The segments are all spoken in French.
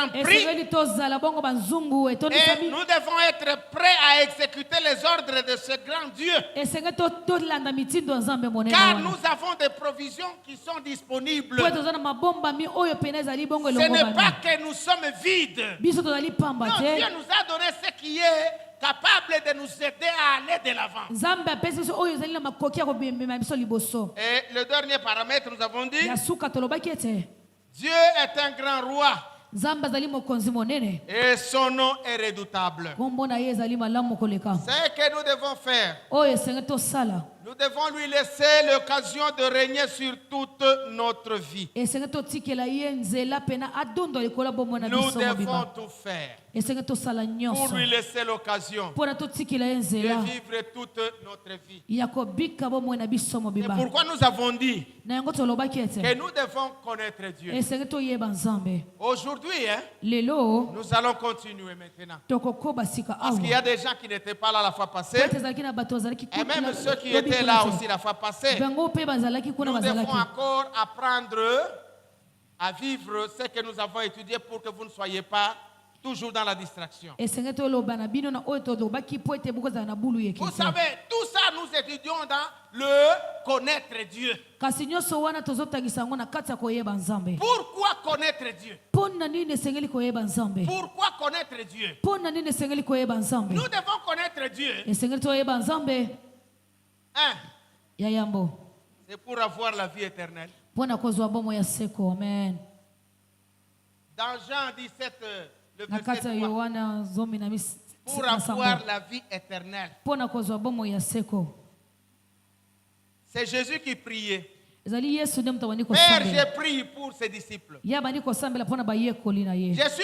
grand prix. Et nous devons être prêts à exécuter les ordres de ce grand Dieu. Car nous avons des provisions qui sont disponibles. Ce n'est pas que nous sommes vides. Non, Dieu nous a donné ce qui est capable de nous aider à aller de l'avant. Et le dernier paramètre, nous avons dit, Dieu est un grand roi. Et son nom est redoutable. Ce que nous devons faire, nous devons lui laisser l'occasion de régner sur toute notre vie. Nous devons tout faire pour lui laisser l'occasion de vivre toute notre vie. C'est pourquoi nous avons dit que nous devons connaître Dieu. Aujourd'hui, nous allons continuer maintenant. Parce qu'il y a des gens qui n'étaient pas là la fois passée. Et même ceux qui étaient là aussi la fois passée. Nous devons encore apprendre à vivre ce que nous avons étudié pour que vous ne soyez pas toujours dans la distraction. Vous savez, tout ça, nous étudions dans le connaître Dieu. Pourquoi connaître Dieu? Pourquoi connaître Dieu? Nous devons connaître Dieu. C'est pour avoir la vie éternelle. Dans Jean 17, le verset 3, pour avoir la vie éternelle. C'est Jésus qui priait. Père, j'ai prié pour ses disciples. Je suis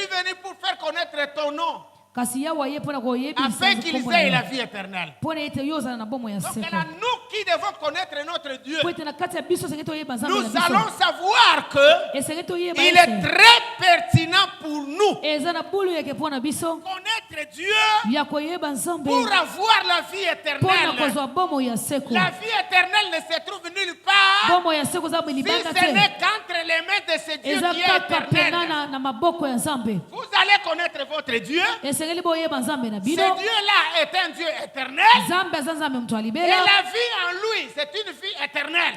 venu pour faire connaître ton nom, afin qu'ils aient la vie éternelle. Donc là, nous qui devons connaître notre Dieu, nous allons savoir qu'il est très pertinent pour nous connaître Dieu pour avoir la vie éternelle. La vie éternelle ne se trouve nulle part si ce n'est qu'entre les mains de ce Dieu qui est éternel. Vous allez connaître votre Dieu. Ce Dieu-là est un Dieu éternel. Et la vie en lui, c'est une vie éternelle.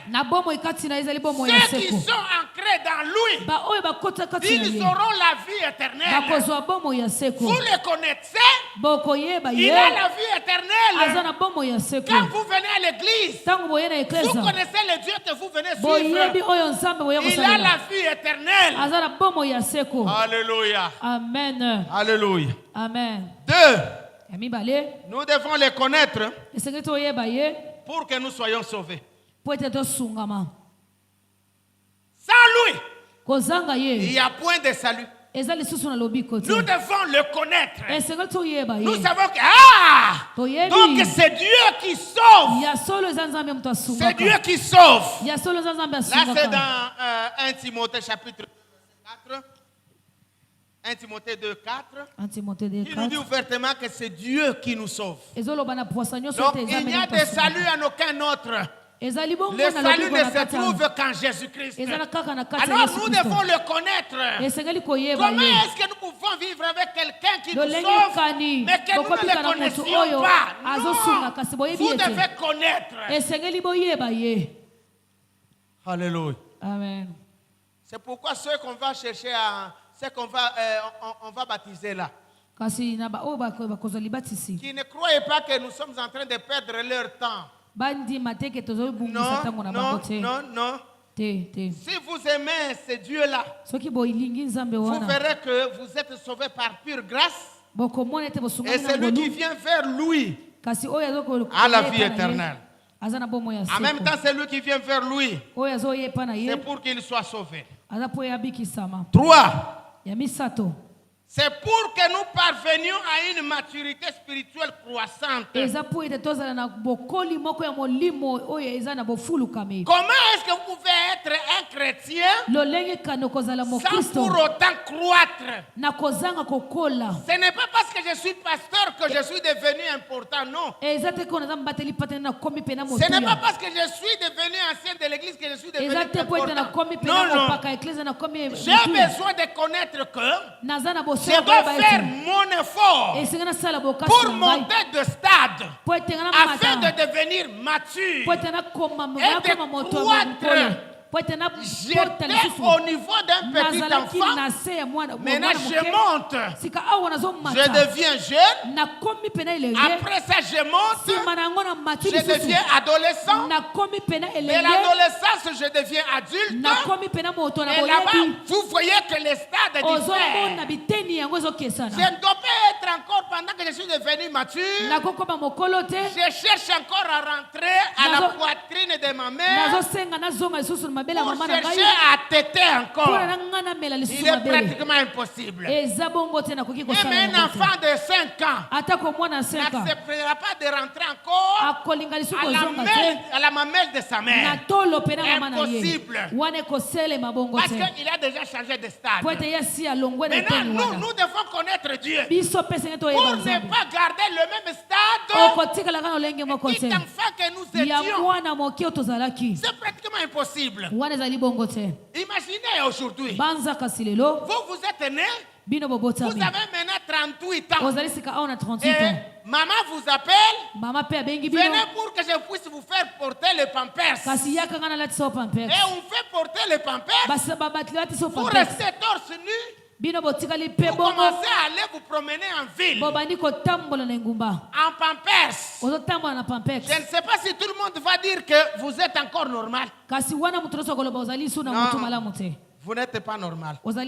Ceux qui sont ancrés dans lui, ils auront la vie éternelle. Vous le connaissez. Il a la vie éternelle. Quand vous venez à l'église, vous connaissez le Dieu que vous venez suivre. Il a la vie éternelle. Alléluia. Amen. Alléluia. Amen. Deux, nous devons les connaître pour que nous soyons sauvés. Sans lui, il n'y a point de salut. Nous devons le connaître. Nous savons que donc c'est Dieu qui sauve. C'est Dieu qui sauve. Là c'est dans 1 Timothée chapitre 4. 1 Timothée 2, 4. Il nous dit ouvertement que c'est Dieu qui nous sauve. Donc il n'y a de salut en aucun autre. Le salut ne se trouve qu'en Jésus-Christ. Alors nous devons le connaître. Comment est-ce que nous pouvons vivre avec quelqu'un qui nous sauve, mais que nous ne le connaissions pas? Non, vous devez connaître. Alléluia. Amen. C'est pourquoi ceux qu'on va chercher ceux qu'on va, on va baptiser là, qui ne croyaient pas que nous sommes en train de perdre leur temps. Non. Si vous aimez ce Dieu-là, vous verrez que vous êtes sauvés par pure grâce. Et celui qui vient vers lui a la vie éternelle. En même temps, celui qui vient vers lui, c'est pour qu'il soit sauvé. 3. C'est pour que nous parvenions à une maturité spirituelle croissante. Comment est-ce que vous pouvez être un chrétien sans pour autant croître? Ce n'est pas parce que je suis pasteur que je suis devenu important, non. Ce n'est pas parce que je suis devenu ancien de l'église que je suis devenu important. Non. J'ai besoin de connaître que je dois faire mon effort pour monter de stade afin de devenir mature et de croître. J'étais au niveau d'un petit enfant. Maintenant je monte. Je deviens jeune. Après ça je monte. Je deviens adolescent. De l'adolescence je deviens adulte. Et là-bas vous voyez que les stades diffèrent. Je ne dois pas être encore pendant que je suis devenu mature. Je cherche encore à rentrer à la poitrine de ma mère. Pour chercher à téter encore. Il est pratiquement impossible. Même un enfant de 5 ans n'acceptera pas de rentrer encore à la mamelle de sa mère. Impossible. Parce qu'il a déjà changé de stade. Maintenant, nous devons connaître Dieu. Pour ne pas garder le même stade petit enfant que nous étions. C'est pratiquement impossible. Imaginez aujourd'hui, vous êtes né, vous avez maintenant 38 ans. Et maman vous appelle, venez pour que je puisse vous faire porter les pampers. Et on fait porter les pampers, vous restez torse nu. Vous commencez à aller vous promener en ville en pampers. Je ne sais pas si tout le monde va dire que vous êtes encore normal. Non, vous n'êtes pas normal. La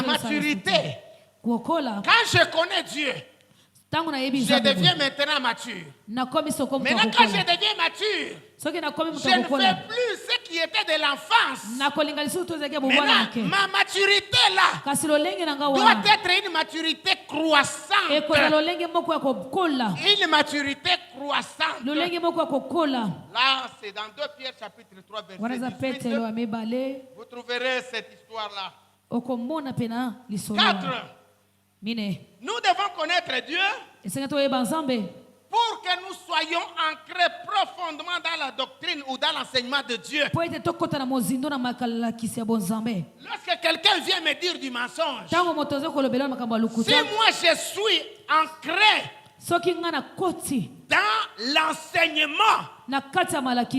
maturité. Quand je connais Dieu, je deviens maintenant mature. Maintenant quand je deviens mature, je ne fais plus ce qui était de l'enfance. Maintenant, ma maturité là doit être une maturité croissante. Une maturité croissante. Là, c'est dans 2 Pierre chapitre 3 verset 18. Vous trouverez cette histoire-là. 4. Nous devons connaître Dieu pour que nous soyons ancrés profondément dans la doctrine ou dans l'enseignement de Dieu. Lorsque quelqu'un vient me dire du mensonge, si moi je suis ancré dans l'enseignement de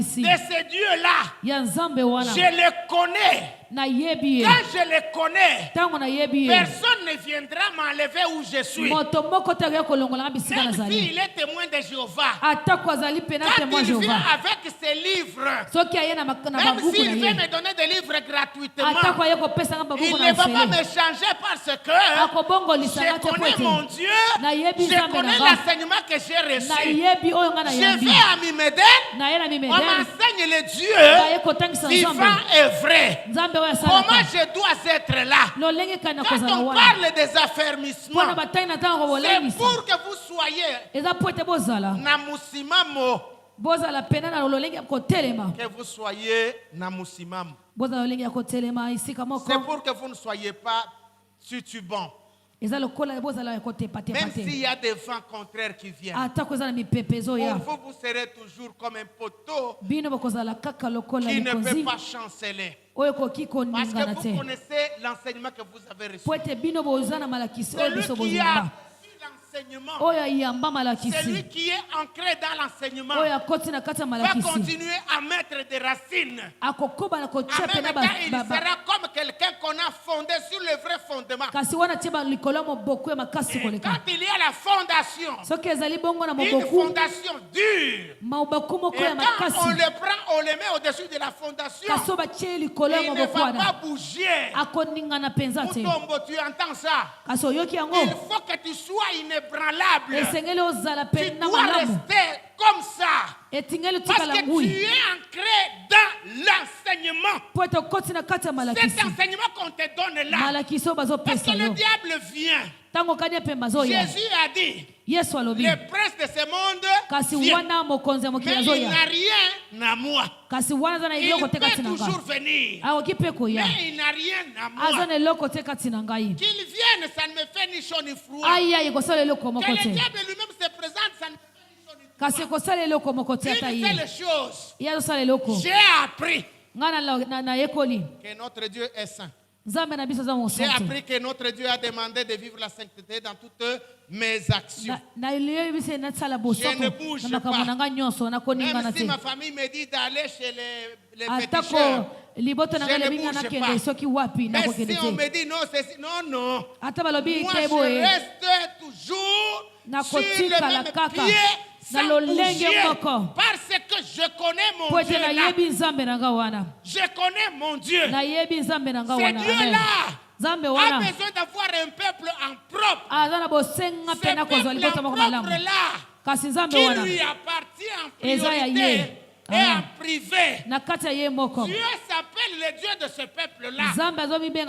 ce Dieu-là, je le connais. Quand je le connais, personne ne viendra m'enlever où je suis. Même s'il est témoin de Jéhovah, quand il vient avec ses livres, même s'il veut me donner des livres gratuitement, il ne va pas me changer parce que je connais mon Dieu, je connais l'enseignement que j'ai reçu. Je vais à Mimeden, on m'enseigne le Dieu vivant et vrai. Comment je dois être là? Quand on parle des affermissements, c'est pour que vous soyez namusimamo. Que vous soyez namusimamo. C'est pour que vous ne soyez pas titubants. Même s'il y a des vents contraires qui viennent, pour vous, vous serez toujours comme un poteau qui ne peut pas chanceler. Parce que vous connaissez l'enseignement que vous avez reçu. Celui qui a celui qui est ancré dans l'enseignement va continuer à mettre des racines. En même temps, il sera comme quelqu'un qu'on a fondé sur le vrai fondement. Et quand il y a la fondation, une fondation dure, et quand on le prend, on le met au-dessus de la fondation, il ne va pas bouger. Mutombo, tu entends ça? Il faut que tu sois inébranlable. Tu dois rester comme ça. Parce que tu es ancré dans l'enseignement. Cet enseignement qu'on te donne là. Parce que le diable vient. Jésus a dit, le prince de ce monde vient, mais il n'a rien à moi. Il peut toujours venir, mais il n'a rien à moi. Qu'il vienne, ça ne me fait ni chaud ni froid. Que le diable lui-même se présente, ça ne me fait ni chaud ni froid. Il fait les choses. J'ai appris que notre Dieu est saint. J'ai appris que notre Dieu a demandé de vivre la sainteté dans toutes mes actions. Je ne bouge pas. Même si ma famille me dit d'aller chez les féticheurs, je ne bouge pas. Mais si on me dit non, c'est non, non. Moi, je reste toujours sur le même pied. Sans bouger, parce que je connais mon Dieu là. Je connais mon Dieu. Ce Dieu-là a besoin d'avoir un peuple en propre. Ce peuple en propre-là, qui lui appartient en priorité et en privé. Dieu s'appelle le Dieu de ce peuple-là. Ce peuple est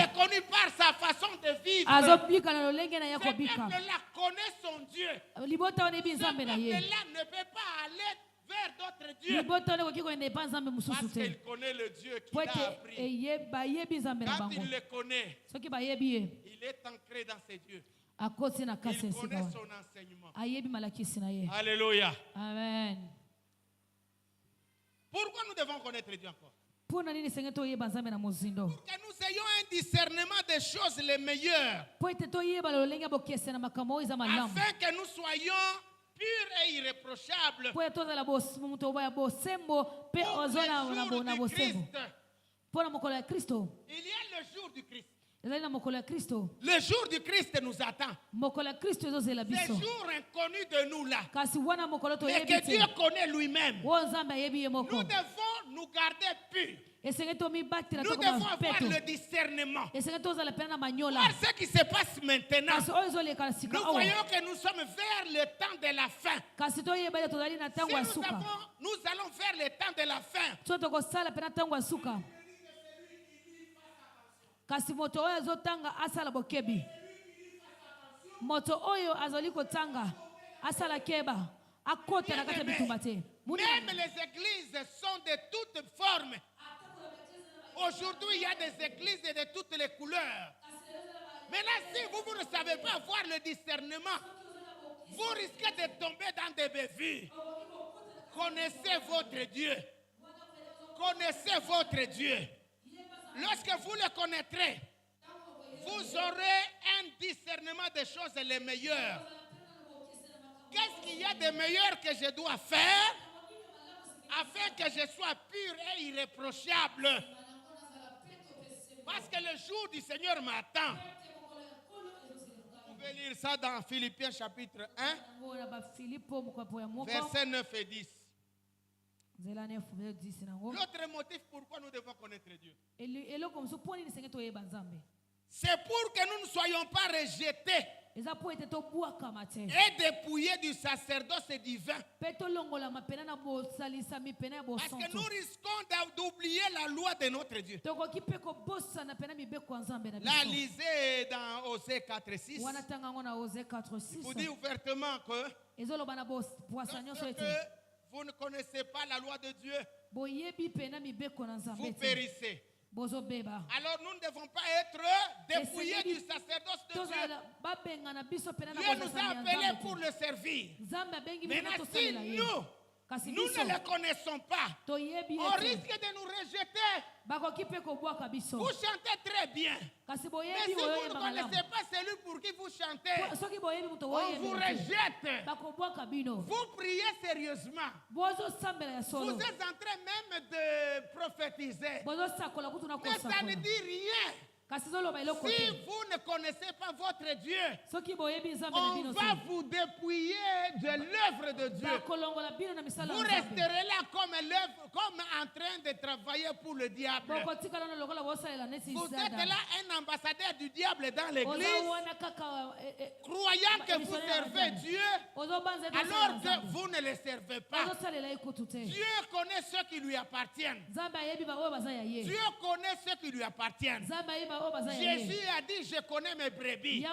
reconnu par sa façon de vivre. Ce peuple-là connaît son Dieu. Ce peuple-là ne peut pas aller vers d'autres dieux. Parce qu'il connaît le Dieu qu'il a appris. Quand il le connaît, il est ancré dans ses dieux. Il connaît son enseignement. Alléluia. Amen. Pourquoi nous devons connaître Dieu encore? Pour que nous ayons un discernement des choses les meilleures. Afin que nous soyons purs et irréprochables. Pour le jour du Christ. Il y a le jour du Christ. Le jour du Christ nous attend. C'est jour inconnu de nous là. Mais que Dieu connaît lui-même. Nous devons nous garder purs. Nous devons avoir le discernement. Voir ce qui se passe maintenant. Nous voyons que nous sommes vers le temps de la fin. Si nous allons vers le temps de la fin. Kasi moto oyo azotanga asala bokebi. Moto oyo azali kotanga asala keba. Akota na kati bitumba te. Même les églises sont de toutes formes. Aujourd'hui, il y a des églises de toutes les couleurs. Maintenant, si vous ne savez pas avoir le discernement, vous risquez de tomber dans des bévues. Connaissez votre Dieu. Connaissez votre Dieu. Lorsque vous le connaîtrez, vous aurez un discernement des choses les meilleures. Qu'est-ce qu'il y a de meilleur que je dois faire afin que je sois pur et irréprochable? Parce que le jour du Seigneur m'attend. Vous pouvez lire ça dans Philippiens chapitre 1, versets 9 et 10. L'autre motif pourquoi nous devons connaître Dieu, c'est pour que nous ne soyons pas rejetés et dépouillés du sacerdoce divin. Parce que nous risquons d'oublier la loi de notre Dieu. Là, lisez dans Osée 4:6. Il vous dit ouvertement que vous ne connaissez pas la loi de Dieu, vous périssez. Alors nous ne devons pas être dépouillés du sacerdoce de Dieu. Dieu nous a appelés pour le servir. Maintenant, si nous ne le connaissons pas, on risque de nous rejeter. Vous chantez très bien. Mais si vous ne connaissez pas celui pour qui vous chantez, on vous rejette. Vous priez sérieusement. Vous êtes en train même de prophétiser. Mais ça ne dit rien. Si vous ne connaissez pas votre Dieu, on va vous dépouiller de l'œuvre de Dieu. Vous resterez là comme en train de travailler pour le diable. Vous êtes là un ambassadeur du diable dans l'église, croyant que vous servez Dieu, alors que vous ne le servez pas. Dieu connaît ceux qui lui appartiennent. Dieu connaît ceux qui lui appartiennent. Jésus a dit, je connais mes brebis. Et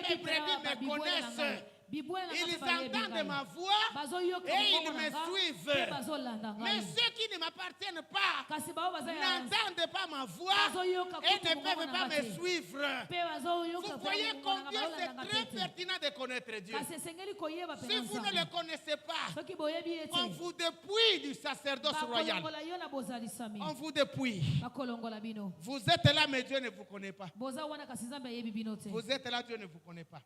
mes brebis me connaissent. Ils entendent ma voix et ils me suivent. Mais ceux qui ne m'appartiennent pas n'entendent pas ma voix et ne peuvent pas me suivre. Vous voyez combien c'est très pertinent de connaître Dieu. Si vous ne le connaissez pas, on vous dépouille du sacerdoce royal. On vous dépouille. Vous êtes là, mais Dieu ne vous connaît pas. Vous êtes là, Dieu ne vous connaît pas.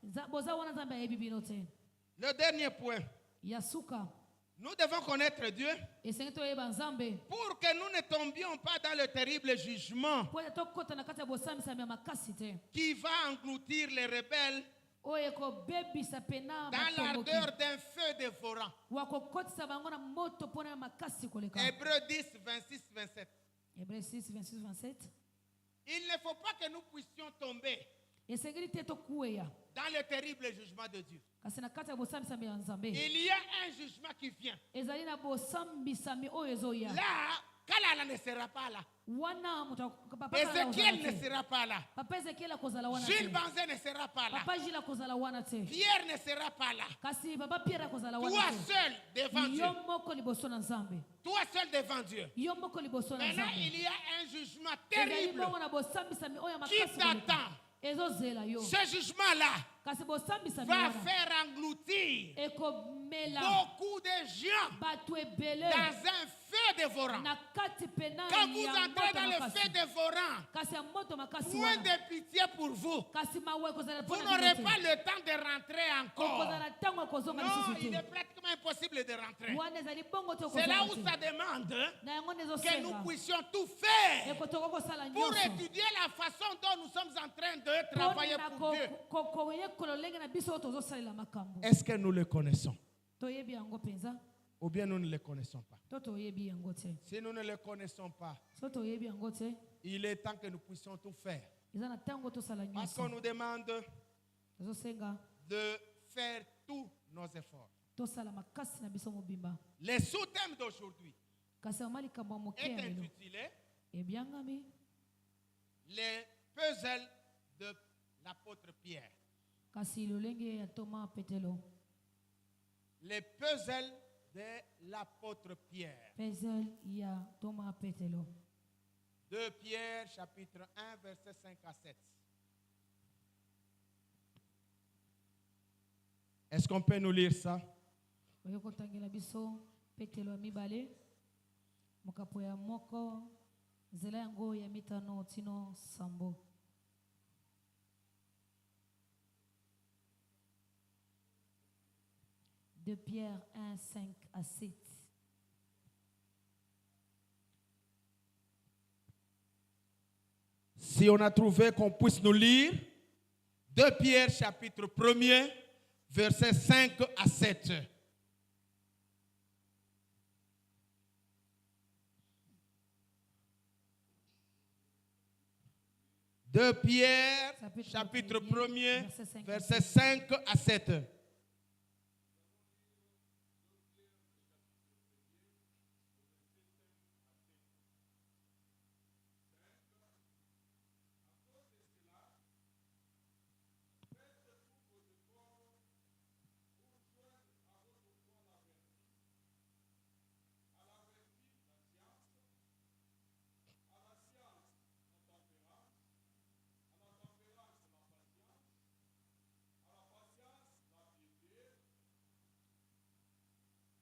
Le dernier point. Nous devons connaître Dieu pour que nous ne tombions pas dans le terrible jugement qui va engloutir les rebelles dans l'ardeur d'un feu dévorant. Hébreux 10, 26, 27. Hébreux 10, 26, 27. Il ne faut pas que nous puissions tomber dans le terrible jugement de Dieu. Il y a un jugement qui vient. Là, Kalala ne sera pas là. Ézéchiel ne sera pas là. Gilles Banzé ne sera pas là. Pierre ne sera pas là. Toi seul devant Dieu. Toi seul devant Dieu. Maintenant, il y a un jugement terrible qui t'attend. Ce jugement-là va faire engloutir beaucoup de gens dans un feu dévorant. Quand vous entrez dans le feu dévorant, point de pitié pour vous. Vous n'aurez pas le temps de rentrer encore. Non, il est pratiquement impossible de rentrer. C'est là où ça demande que nous puissions tout faire pour étudier la façon dont nous sommes en train de travailler pour Dieu. Est-ce que nous le connaissons? Ou bien nous ne le connaissons pas? Si nous ne le connaissons pas, il est temps que nous puissions tout faire. Parce qu'on nous demande de faire tous nos efforts. Le sous-thème d'aujourd'hui est intitulé Les puzzles de l'apôtre Pierre. Les puzzles de l'apôtre Pierre. 2 Pierre chapitre 1 verset 5 à 7. Est-ce qu'on peut nous lire ça? De Pierre 1, 5 à 7. Si on a trouvé qu'on puisse nous lire 2 Pierre chapitre 1er verset 5 à 7. De Pierre chapitre 1er verset 5 à 7.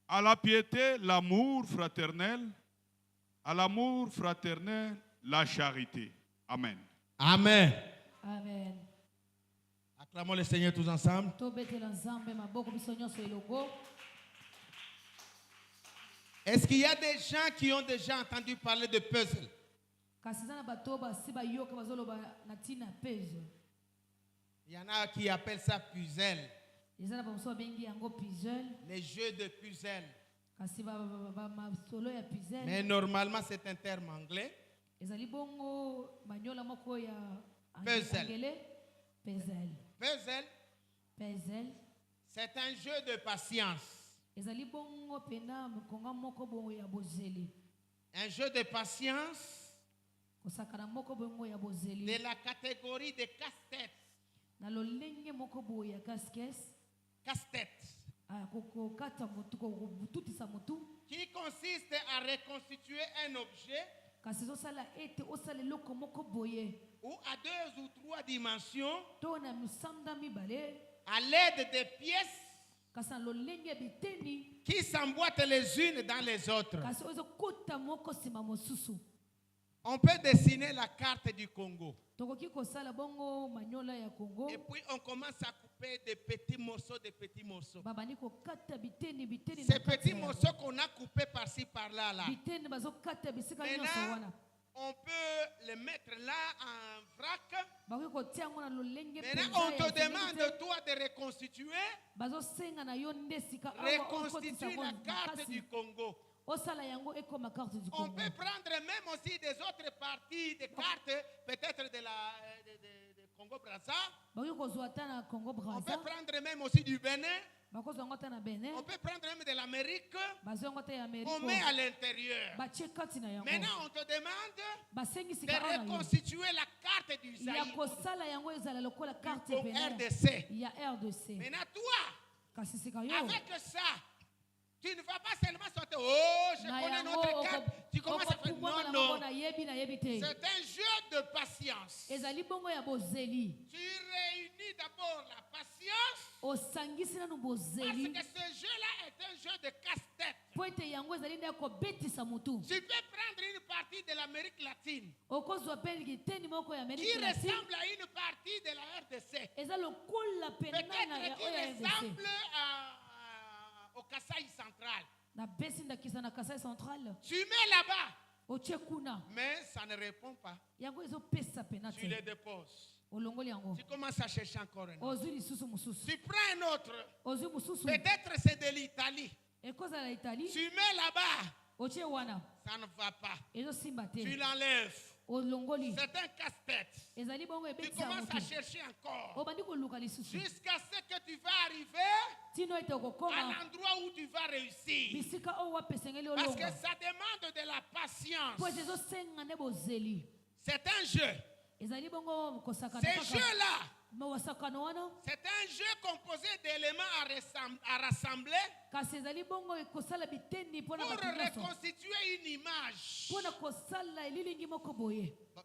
À la piété, l'amour fraternel. À l'amour fraternel, la charité. Amen. Amen. Amen. Acclamons le Seigneur tous ensemble. Est-ce qu'il y a des gens qui ont déjà entendu parler de puzzle? Il y en a qui appellent ça puzzle. Les jeux de puzzle. Mais normalement, c'est un terme anglais. Puzzle. Puzzle. C'est un jeu de patience. Un jeu de patience de la catégorie des casse-têtes. Casse-tête. Qui consiste à reconstituer un objet ou à 2 ou 3 dimensions à l'aide des pièces qui s'emboîtent les unes dans les autres. On peut dessiner la carte du Congo. Et puis on commence à couper des petits morceaux, Ces petits morceaux qu'on a coupés par-ci, par-là. Maintenant, on peut les mettre là en vrac. Maintenant, on te demande, toi, de reconstituer la carte du Congo. On peut prendre même aussi des autres parties des cartes, peut-être de Congo-Brazza. On peut prendre même aussi du Bénin. On peut prendre même de l'Amérique. On met à l'intérieur. Maintenant, on te demande de reconstituer la carte du Zaïre, du RDC. Maintenant, toi, avec ça, tu ne vas pas seulement sortir, oh, je connais notre carte. Tu commences à faire, non. C'est un jeu de patience. Tu réunis d'abord la patience. Parce que ce jeu-là est un jeu de casse-tête. Tu peux prendre une partie de l'Amérique latine qui ressemble à une partie de la RDC. Peut-être qui ressemble au Kasaï central. Tu mets là-bas. Mais ça ne répond pas. Tu les déposes. Tu commences à chercher encore un autre. Tu prends un autre. Peut-être c'est de l'Italie. Tu mets là-bas. Ça ne va pas. Tu l'enlèves. C'est un casse-tête. Tu commences à chercher encore. Jusqu'à ce que tu vas arriver à l'endroit où tu vas réussir. Parce que ça demande de la patience. C'est un jeu. Ces jeux-là, c'est un jeu composé d'éléments à rassembler pour reconstituer une image.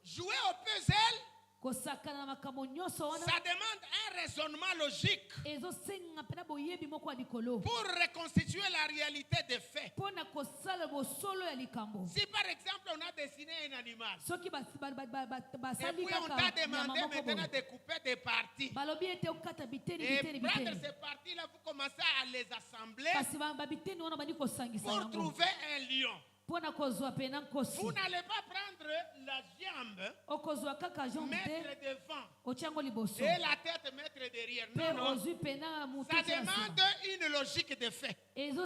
Jouer au puzzle, ça demande un raisonnement logique pour reconstituer la réalité des faits. Si par exemple on a dessiné un animal et puis on t'a demandé maintenant de couper des parties et prendre ces parties-là, vous commencez à les assembler pour trouver un lion. Vous n'allez pas prendre la jambe, mettre devant et la tête mettre derrière. Non. Ça demande une logique de fait. Est-ce que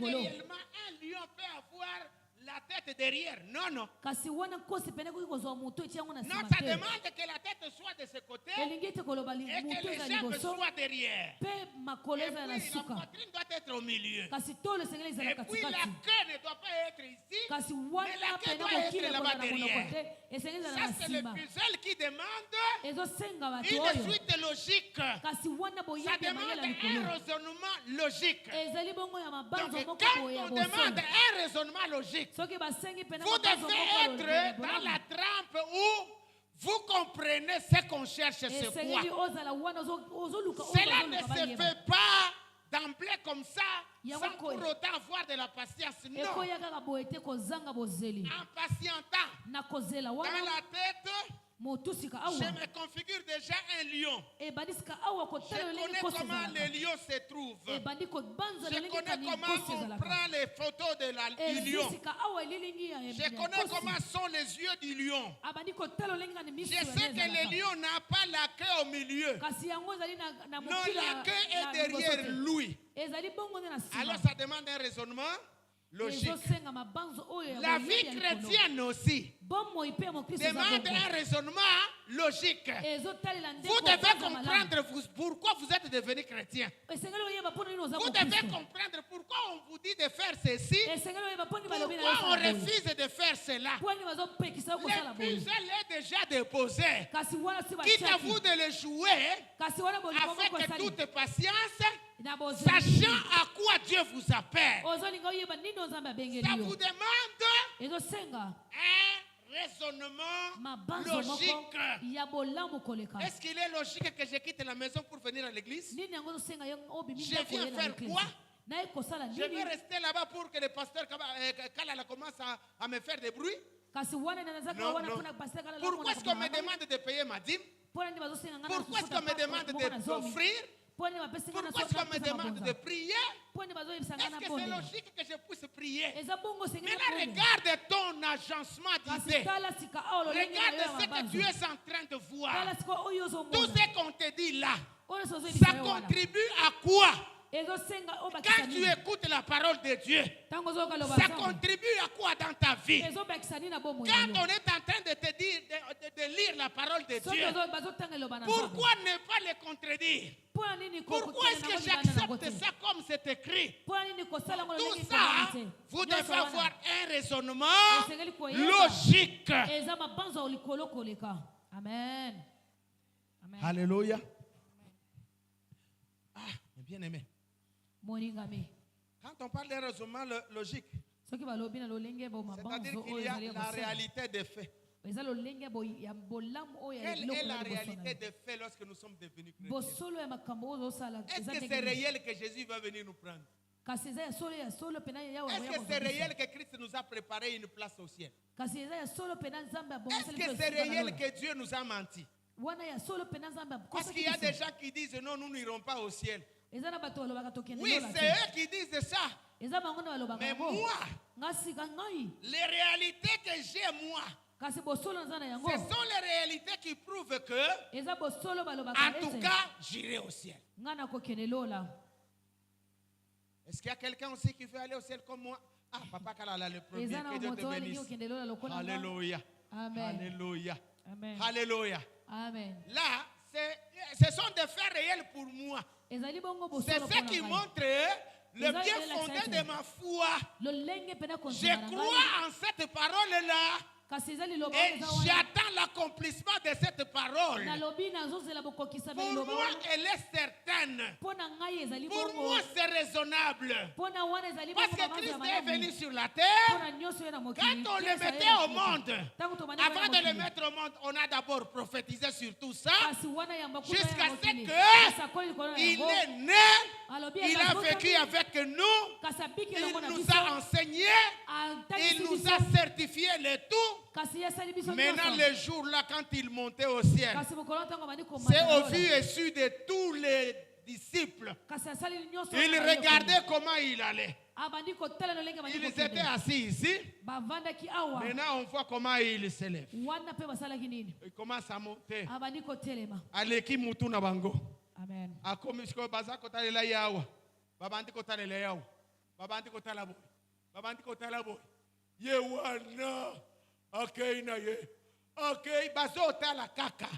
réellement un lion peut avoir la tête derrière? Non. Ça demande que la tête soit de ce côté et que les jambes soient derrière. Et puis la poitrine doit être au milieu. Et puis la queue ne doit pas être ici, mais la queue doit être là-bas derrière. Ça, c'est le puzzle qui demande une suite logique. Ça demande un raisonnement logique. Donc, quand on demande un raisonnement logique, vous devez être dans la trempe où vous comprenez ce qu'on cherche, c'est quoi. Cela ne se fait pas d'emblée comme ça, sans pour autant avoir de la patience. Non. En patientant dans la tête, je me configure déjà un lion. Je connais comment les lions se trouvent. Je connais comment on prend les photos du lion. Je connais comment sont les yeux du lion. Je sais que le lion n'a pas la queue au milieu. Non, la queue est derrière lui. Alors ça demande un raisonnement logique. La vie chrétienne aussi demande un raisonnement logique. Vous devez comprendre pourquoi vous êtes devenu chrétien. Vous devez comprendre pourquoi on vous dit de faire ceci, pourquoi on refuse de faire cela. L'épuisé l'est déjà déposé. Quitte à vous de le jouer avec toute patience, sachant à quoi Dieu vous appelle. Ça vous demande un raisonnement logique. Est-ce qu'il est logique que je quitte la maison pour venir à l'église? Je viens faire quoi? Je vais rester là-bas pour que le pasteur Kalala commence à me faire des bruits? Non. Pourquoi est-ce qu'on me demande de payer ma dîme? Pourquoi est-ce qu'on me demande d'offrir? Pourquoi est-ce qu'on me demande de prier? Est-ce que c'est logique que je puisse prier? Maintenant, regarde ton agencement d'idées. Regarde ce que tu es en train de voir. Tout ce qu'on te dit là, ça contribue à quoi? Quand tu écoutes la parole de Dieu, ça contribue à quoi dans ta vie? Quand on est en train de te dire de lire la parole de Dieu, pourquoi ne pas le contredire? Pourquoi est-ce que j'accepte ça comme c'est écrit? Tout ça, vous devez avoir un raisonnement logique. Amen. Alléluia. Ah, bien aimé. Quand on parle d'un raisonnement logique, c'est-à-dire qu'il y a la réalité des faits. Quelle est la réalité des faits lorsque nous sommes devenus chrétiens? Est-ce que c'est réel que Jésus va venir nous prendre? Est-ce que c'est réel que Christ nous a préparé une place au ciel? Est-ce que c'est réel que Dieu nous a menti? Parce qu'il y a des gens qui disent non, nous n'irons pas au ciel. Oui, c'est eux qui disent ça. Mais moi, les réalités que j'ai moi, ce sont les réalités qui prouvent que, en tout cas, j'irai au ciel. Est-ce qu'il y a quelqu'un aussi qui veut aller au ciel comme moi? Ah, Papa Kalala, le premier, que Dieu te bénisse. Alléluia. Alléluia. Alléluia. Là, ce sont des faits réels pour moi. C'est ce qui montre le bien fondé de ma foi. Je crois en cette parole-là. Et j'attends l'accomplissement de cette parole. Pour moi, elle est certaine. Pour moi, c'est raisonnable. Parce que Christ est venu sur la terre. Quand on le mettait au monde, avant de le mettre au monde, on a d'abord prophétisé sur tout ça. Jusqu'à ce qu'il est né. Il a vécu avec nous. Il nous a enseigné. Il nous a certifié le tout. Maintenant, le jour-là, quand il montait au ciel, c'est au vu et su de tous les disciples. Ils regardaient comment il allait. Ils étaient assis ici. Maintenant, on voit comment il s'élève. Il commence à monter. Aleki mutu na bango. Amen. Akomisko bazako talela yawa. Babandi ko talela yawa. Babandi ko talabo. Babandi ko talabo. Yewana. Okay na ye. Okay, bazotala kaka.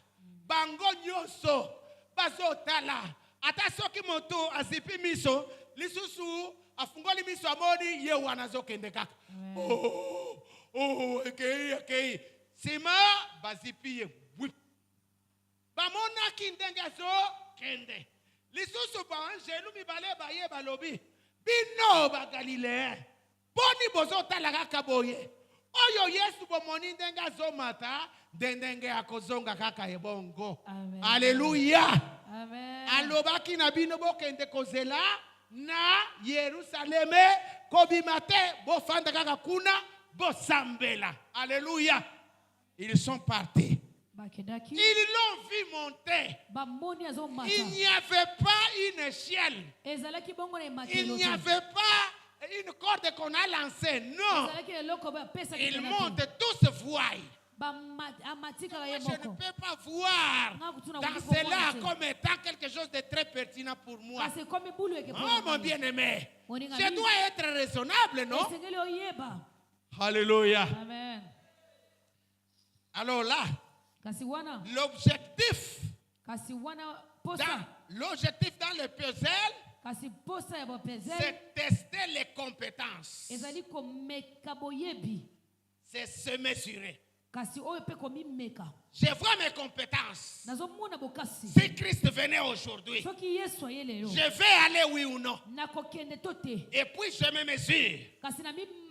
Bango nyoso. Bazotala. Ata soki moto azipi miso, lisusu afungoli miso amoni ye wanazokende kaka. Okay. Sima bazipi ye. Bamona kindenga zo kende. Lisusu ba angelu mibale ba ye balobi. Bino ba Galiléen. Boni bozotala kaka boye. Oyo Yesu bomoni ndenga zo mata dendenge akozonga kaka ebongo. Alléluia. Amen. Alobaki na bino bokende kozela na Yerusaleme kobimate bofanda kaka kuna bosambela. Alléluia. Ils sont partis. Ils l'ont vu monter. Il n'y avait pas une échelle. Il n'y avait pas une corde qu'on a lancée. Non. Ils montent, tous voient. Moi, je ne peux pas voir dans cela comme étant quelque chose de très pertinent pour moi. Oh, mon bien-aimé. Je dois être raisonnable, non? Alléluia. Amen. Alors là, l'objectif dans le puzzle, c'est tester les compétences. C'est se mesurer. Je vois mes compétences. Si Christ venait aujourd'hui, je vais aller oui ou non. Et puis je me mesure.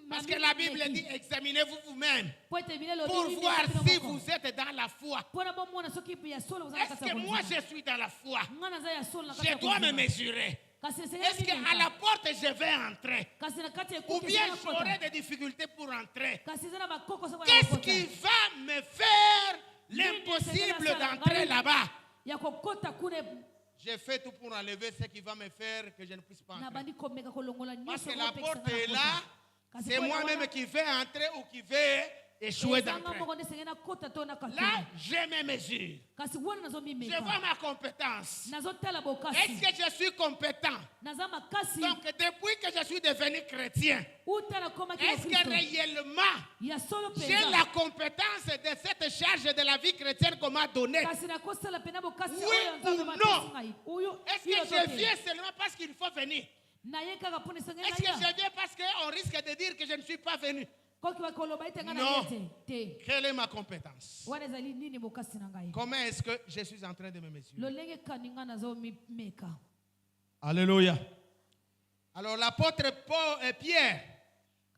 Parce que la Bible dit, examinez-vous vous-même pour voir si vous êtes dans la foi. Est-ce que moi je suis dans la foi? Je dois me mesurer. Est-ce qu'à la porte je vais entrer? Ou bien j'aurai des difficultés pour entrer? Qu'est-ce qui va me faire l'impossible d'entrer là-bas? J'ai fait tout pour enlever ce qui va me faire que je ne puisse pas entrer. Parce que la porte est là. C'est moi-même qui vais entrer ou qui vais échouer d'entrer. Là, je me mesure. Je vois ma compétence. Est-ce que je suis compétent? Donc, depuis que je suis devenu chrétien, est-ce que réellement j'ai la compétence de cette charge de la vie chrétienne qu'on m'a donnée? Oui ou non? Est-ce que je viens seulement parce qu'il faut venir? Est-ce que je viens parce qu'on risque de dire que je ne suis pas venu? Non. Quelle est ma compétence? Comment est-ce que je suis en train de me mesurer? Alléluia. Alors l'apôtre Pierre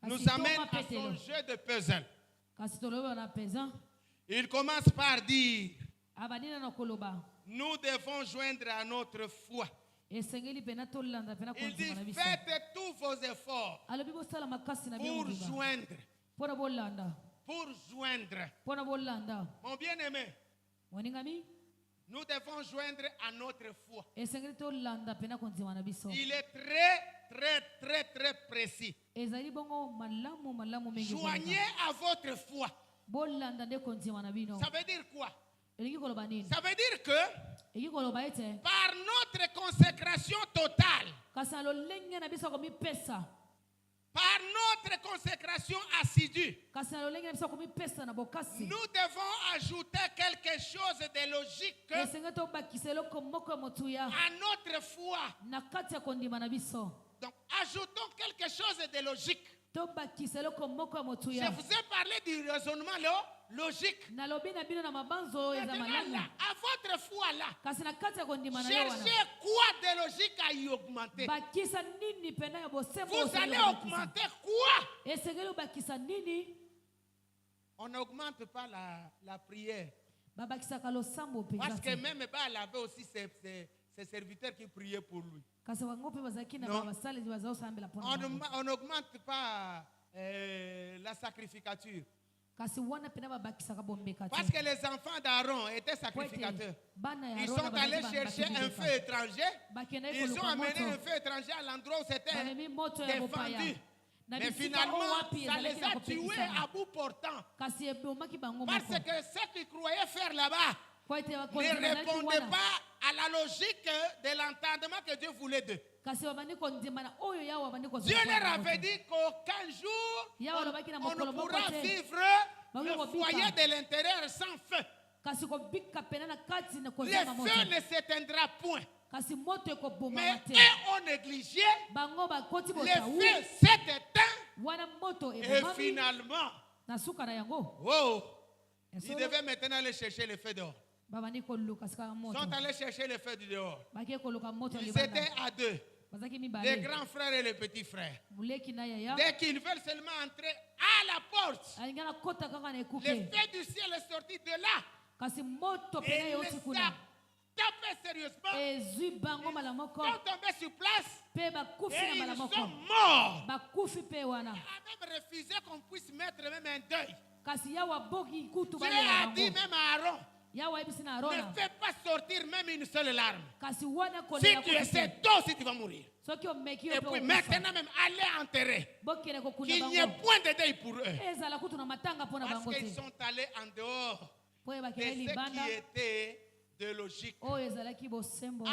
nous amène à son jeu de puzzle. Il commence par dire, nous devons joindre à notre foi. Il dit, faites tous vos efforts pour joindre. Mon bien-aimé, nous devons joindre à notre foi. Il est très précis. Joignez à votre foi. Ça veut dire quoi? Ça veut dire que par notre consécration totale, par notre consécration assidue, nous devons ajouter quelque chose de logique à notre foi. Donc, ajoutons quelque chose de logique. Je vous ai parlé du raisonnement logique. Maintenant, là, à votre foi là, cherchez quoi de logique à y augmenter? Vous allez augmenter quoi? On n'augmente pas la prière. Parce que même il avait aussi ses serviteurs qui priaient pour lui. Non. On n'augmente pas la sacrificature. Parce que les enfants d'Aaron étaient sacrificateurs. Ils sont allés chercher un feu étranger. Ils ont amené un feu étranger à l'endroit où c'était défendu. Mais finalement, ça les a tués à bout portant. Parce que ce qu'ils croyaient faire là-bas ne répondait pas à la logique de l'entendement que Dieu voulait d'eux. Dieu leur avait dit qu'aucun jour on ne pourra vivre le foyer de l'intérieur sans feu. Le feu ne s'éteindra point. Mais eux ont négligé, le feu s'est éteint et finalement, ils devaient maintenant aller chercher le feu dehors. Ils sont allés chercher le feu du dehors. Ils étaient à deux, les grands frères et les petits frères. Dès qu'ils veulent seulement entrer à la porte, le feu du ciel est sorti de là. Et il les a tapés sérieusement. Ils sont tombés sur place. Et ils sont morts. Il a même refusé qu'on puisse mettre même un deuil. Dieu a dit même à Aaron, ne fais pas sortir même une seule larme. Si tu essaies, toi aussi tu vas mourir. Et puis maintenant même, allez enterrer. Qu'il n'y ait point de deuil pour eux. Parce qu'ils sont allés en dehors de ce qui était de logique. À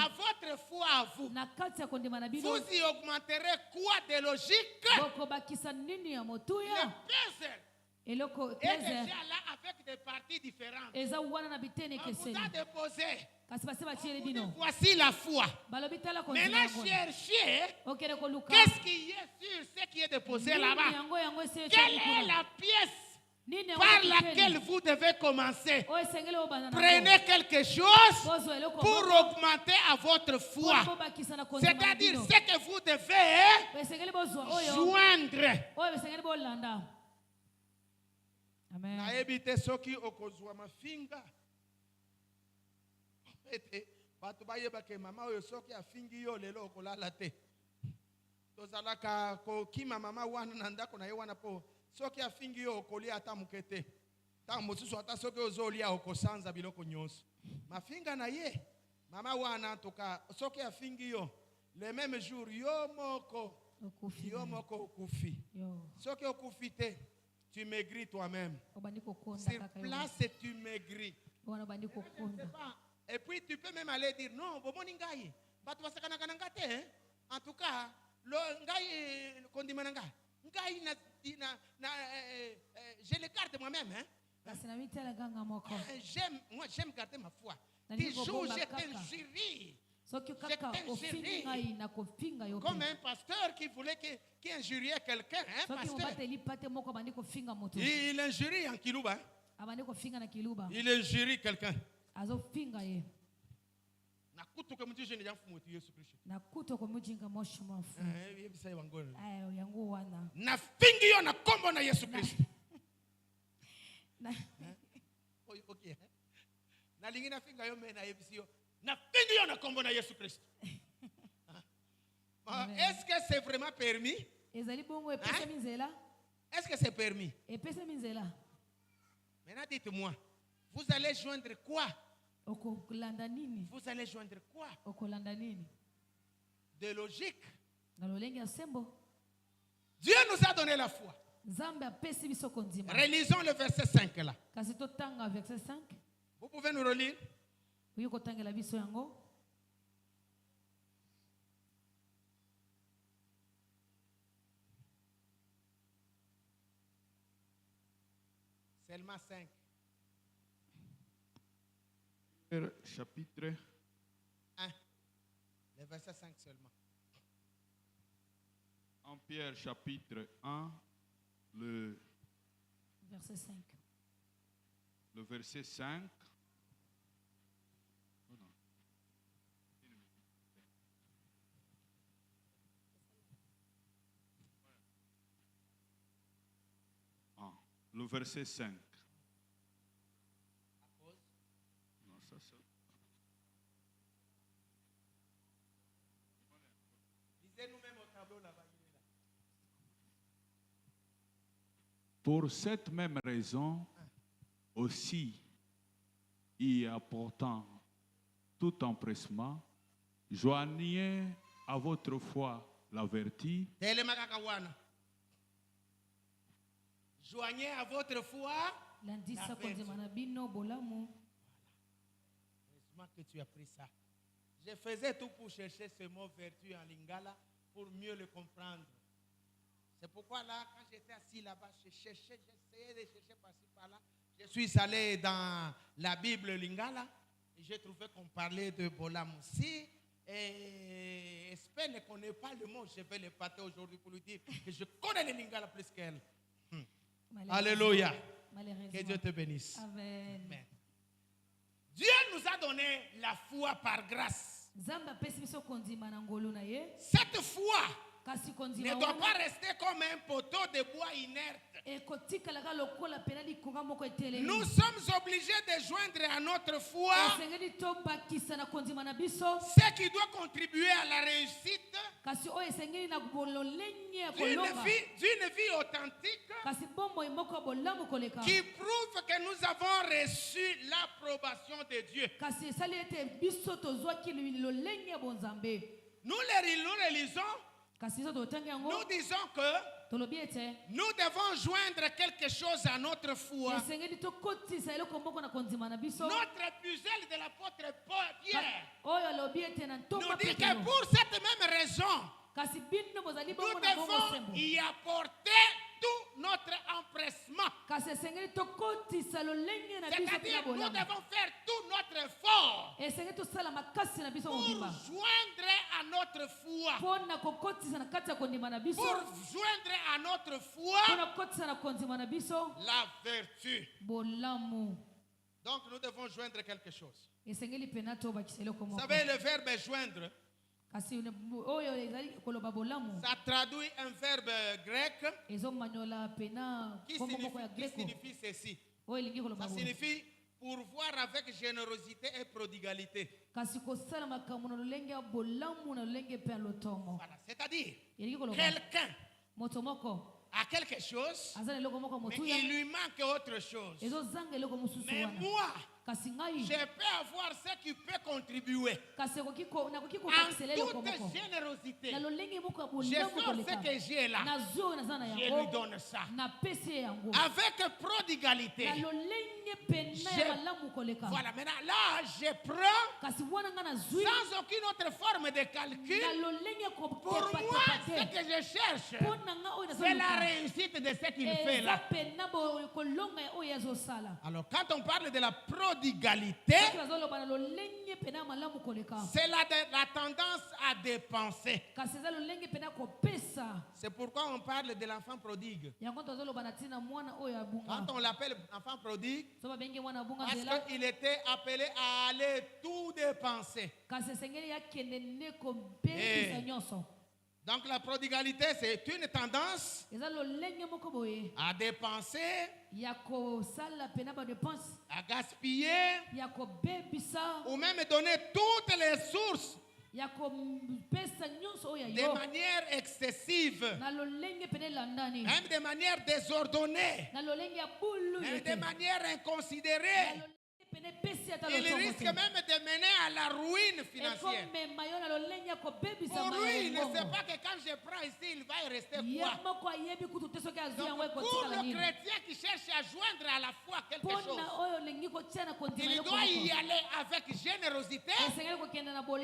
votre foi, à vous, vous y augmenterez quoi de logique? Le puzzle est déjà là avec des parties différentes. On vous a déposé. Voici la foi. Maintenant, cherchez qu'est-ce qui est sur ce qui est déposé là-bas. Quelle est la pièce par laquelle vous devez commencer? Prenez quelque chose pour augmenter à votre foi. C'est-à-dire ce que vous devez joindre. Amen. Naebite soki okozwa mafinga. Batu bayeba ke mama oyo soki afingi yo lelo okolala te. Tozalaka kokima mama wana na ndako na ye wana po soki afingi yo okolia ata mukete. Ta mosusu ata soki ozolia okosanza biloko nyonso. Mafinga na ye mama wana toka soki afingi yo le même jour yo moko okufi. Soki okufi te tu maigris toi-même. Sur place, tu maigris. Et puis tu peux même aller dire non, en tout cas, je le garde moi-même. J'aime garder ma foi. Toujours je t'injurie. Comme un pasteur qui voulait qui injuriait quelqu'un, il injurie en kiluba. Il injurie quelqu'un. Est-ce que c'est vraiment permis? Hein? Est-ce que c'est permis? Maintenant dites-moi, vous allez joindre quoi? Vous allez joindre quoi? De logique. Dieu nous a donné la foi. Relisons le verset 5 là. Vous pouvez nous relire? Seulement 5. Chapitre 1. Le verset 5 seulement. En Pierre chapitre 1, le verset 5. Le verset 5. Le verset 5. Non, ça, ça. Lisez nous-mêmes au tableau là-bas. Pour cette même raison, aussi, y apportant tout empressement, joignez à votre foi la vertu. Joignez à votre foi la vertu. Heureusement que tu as pris ça. Je faisais tout pour chercher ce mot vertu en lingala pour mieux le comprendre. C'est pourquoi là, quand j'étais assis là-bas, j'essayais de chercher par-ci par-là. Je suis allé dans la Bible lingala et j'ai trouvé qu'on parlait de bolam. Si Espen ne connaît pas le mot, je vais le pâter aujourd'hui pour lui dire que je connais le lingala plus qu'elle. Alléluia. Que Dieu te bénisse. Amen. Amen. Dieu nous a donné la foi par grâce. Cette foi ne doit pas rester comme un poteau de bois inerte. Nous sommes obligés de joindre à notre foi ce qui doit contribuer à la réussite d'une vie authentique qui prouve que nous avons reçu l'approbation de Dieu. Nous lisons. Nous disons que nous devons joindre quelque chose à notre foi. Notre épisode de l'apôtre Pierre nous dit que pour cette même raison, nous devons y apporter tout notre empressement. C'est-à-dire nous devons faire tout notre effort pour joindre à notre foi. Pour joindre à notre foi la vertu. Donc nous devons joindre quelque chose. Vous savez, le verbe joindre, ça traduit un verbe grec qui signifie ceci. Ça signifie pourvoir avec générosité et prodigalité. Voilà, c'est-à-dire quelqu'un a quelque chose, mais il lui manque autre chose. Mais moi, je peux avoir ce qui peut contribuer en toute générosité. Je sors ce que j'ai là, je lui donne ça. Avec prodigalité, voilà, maintenant là, je prends sans aucune autre forme de calcul. Pour moi, ce que je cherche, c'est la réussite de ce qu'il fait là. Alors, quand on parle de la prodigalité, c'est la tendance à dépenser. C'est pourquoi on parle de l'enfant prodigue. Quand on l'appelle enfant prodigue, parce qu'il était appelé à aller tout dépenser. Donc la prodigalité, c'est une tendance à dépenser, à gaspiller, ou même donner toutes les sources de manière excessive, même de manière désordonnée, même de manière inconsidérée. Il risque même de mener à la ruine financière. Pour lui, il ne sait pas que quand je prends ici, il va y rester quoi. Donc, pour le chrétien qui cherche à joindre à la foi quelque chose, il doit y aller avec générosité. Il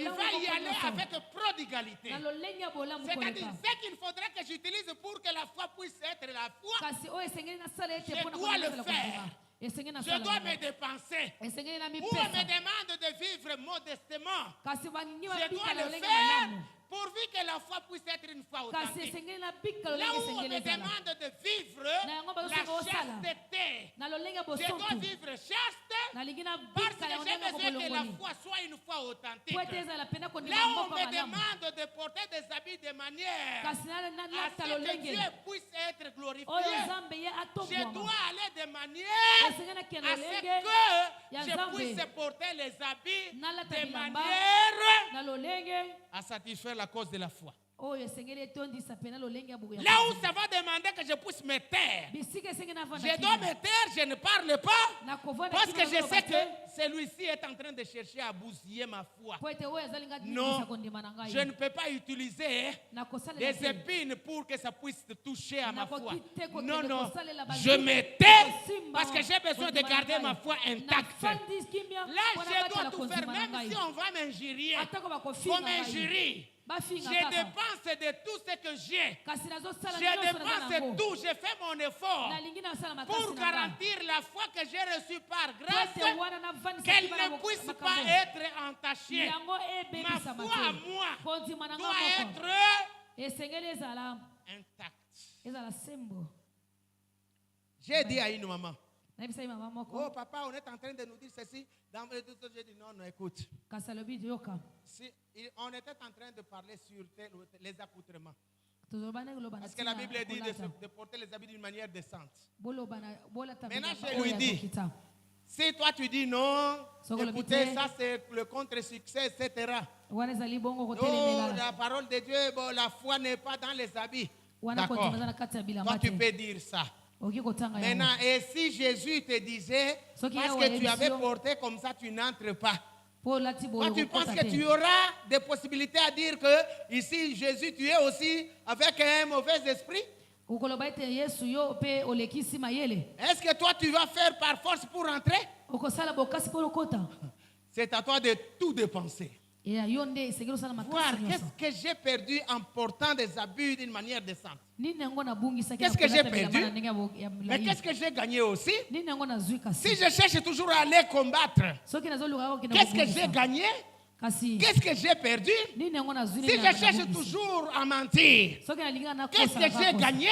va y aller avec prodigalité. C'est-à-dire, ce qu'il faudrait que j'utilise pour que la foi puisse être la foi, je dois le faire. Je dois me dépenser. Ou on me demande de vivre modestement. Je dois le faire pourvu que la foi puisse être une foi authentique. Là où on me demande de vivre la chasteté, je dois vivre chaste parce que j'ai besoin que la foi soit une foi authentique. Là où on me demande de porter des habits de manière à ce que Dieu puisse être glorifié, je dois aller de manière à ce que je puisse porter les habits de manière à satisfaire la cause de la foi. Là où ça va demander que je puisse me taire, je dois me taire, je ne parle pas, parce que je sais que celui-ci est en train de chercher à bousiller ma foi. Non, je ne peux pas utiliser des épines pour que ça puisse toucher à ma foi. Non, non, je me tais parce que j'ai besoin de garder ma foi intacte. Là, je dois tout faire, même si on va m'injurier, on m'injurie. Je dépense de tout ce que j'ai. Je dépense tout. Je fais mon effort pour garantir la foi que j'ai reçue par grâce, qu'elle ne puisse pas être entachée. Ma foi à moi doit être intacte. J'ai dit à une maman, oh papa, on est en train de nous dire ceci. J'ai dit non, non, écoute. Si on était en train de parler sur les accoutrements. Parce que la Bible dit de porter les habits d'une manière décente. Maintenant, je lui dis, si toi tu dis non, écoutez, ça c'est le contre-succès, etc. Oh, la parole de Dieu, bon, la foi n'est pas dans les habits. D'accord. Toi tu peux dire ça. Maintenant, et si Jésus te disait, parce que tu avais porté comme ça, tu n'entres pas. Toi, tu penses que tu auras des possibilités à dire que ici, Jésus, tu es aussi avec un mauvais esprit? Est-ce que toi, tu vas faire par force pour entrer? C'est à toi de tout dépenser. Voir qu'est-ce que j'ai perdu en portant des habits d'une manière décente. Qu'est-ce que j'ai perdu? Mais qu'est-ce que j'ai gagné aussi? Si je cherche toujours à aller combattre, qu'est-ce que j'ai gagné? Qu'est-ce que j'ai perdu? Si je cherche toujours à mentir, qu'est-ce que j'ai gagné?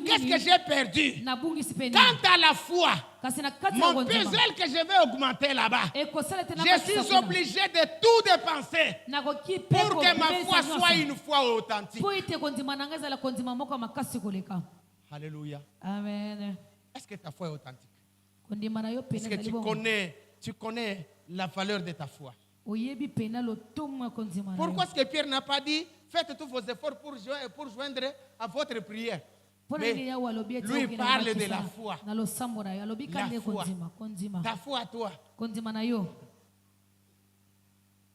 Qu'est-ce que j'ai perdu? Quant à la foi, mon puzzle que je vais augmenter là-bas, je suis obligé de tout dépenser pour que ma foi soit une foi authentique. Alléluia. Amen. Est-ce que ta foi est authentique? Est-ce que tu connais la valeur de ta foi? Pourquoi est-ce que Pierre n'a pas dit faites tous vos efforts pour joindre à votre prière? Mais lui parle de la foi. La foi. Ta foi à toi.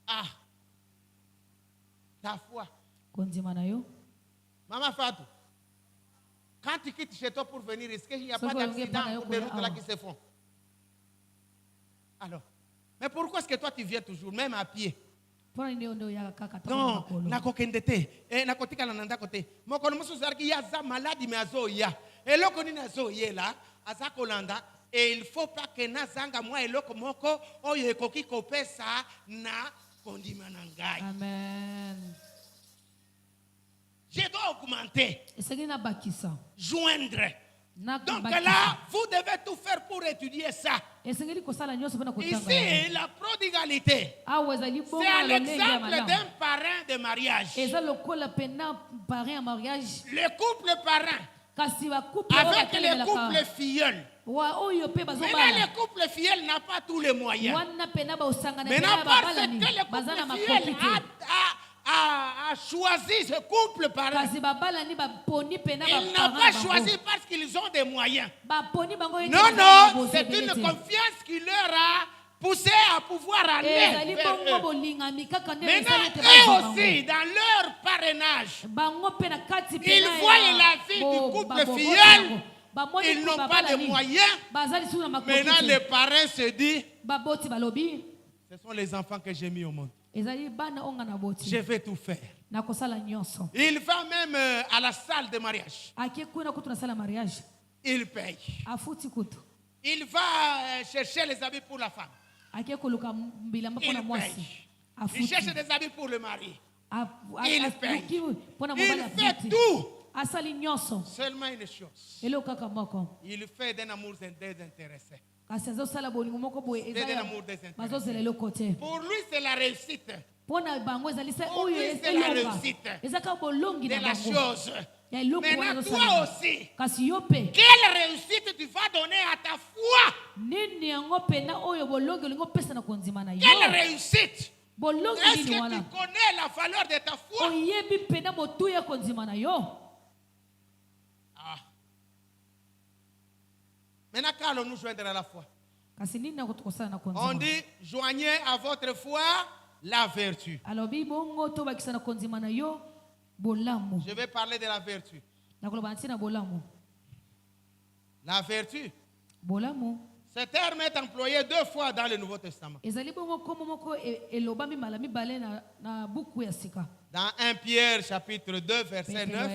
Ah. Ta foi. Maman Fatou, quand tu quittes chez toi pour venir, est-ce qu'il n'y a pas d'accident pour des routes là qui se font? Alors, mais pourquoi est-ce que toi tu viens toujours, même à pied? Non, na kokendete, na kotika na nanda kote. Moko no musu zarki ya za maladi me azoya. Eloko ni nazoye la, azako landa. Et il faut pas que na zanga moi eloko moko oyo ekoki kopesa na kondima na ngai. Amen. Je dois augmenter. Joindre. Donc là, vous devez tout faire pour étudier ça. Ici, la prodigalité, c'est à l'exemple d'un parrain de mariage. Le couple parrain avec le couple filleul. Maintenant, le couple filleul n'a pas tous les moyens. Maintenant, parce que le couple filleul a choisi ce couple parrain. Il n'a pas choisi parce qu'ils ont des moyens. Non, non, c'est une confiance qui leur a poussé à pouvoir aller vers eux. Maintenant, eux aussi, dans leur parrainage, ils voient la vie du couple filleul. Ils n'ont pas de moyens. Maintenant, le parrain se dit, ce sont les enfants que j'ai mis au monde. Je vais tout faire. Il va même à la salle de mariage. Il paye. Il va chercher les habits pour la femme. Il paye. Il cherche des habits pour le mari. Il paye. Il fait tout. Seulement une chose. Il fait d'un amour désintéressé. Pour lui, c'est la réussite. Pour lui, c'est la réussite de la chose. Maintenant, toi aussi, quelle réussite tu vas donner à ta foi? Quelle réussite? Est-ce que tu connais la valeur de ta foi? Maintenant, quand allons-nous joindre à la foi? On dit, joignez à votre foi la vertu. Je vais parler de la vertu. La vertu. Ce terme est employé 2 fois dans le Nouveau Testament. Dans 1 Pierre chapitre 2 verset 9.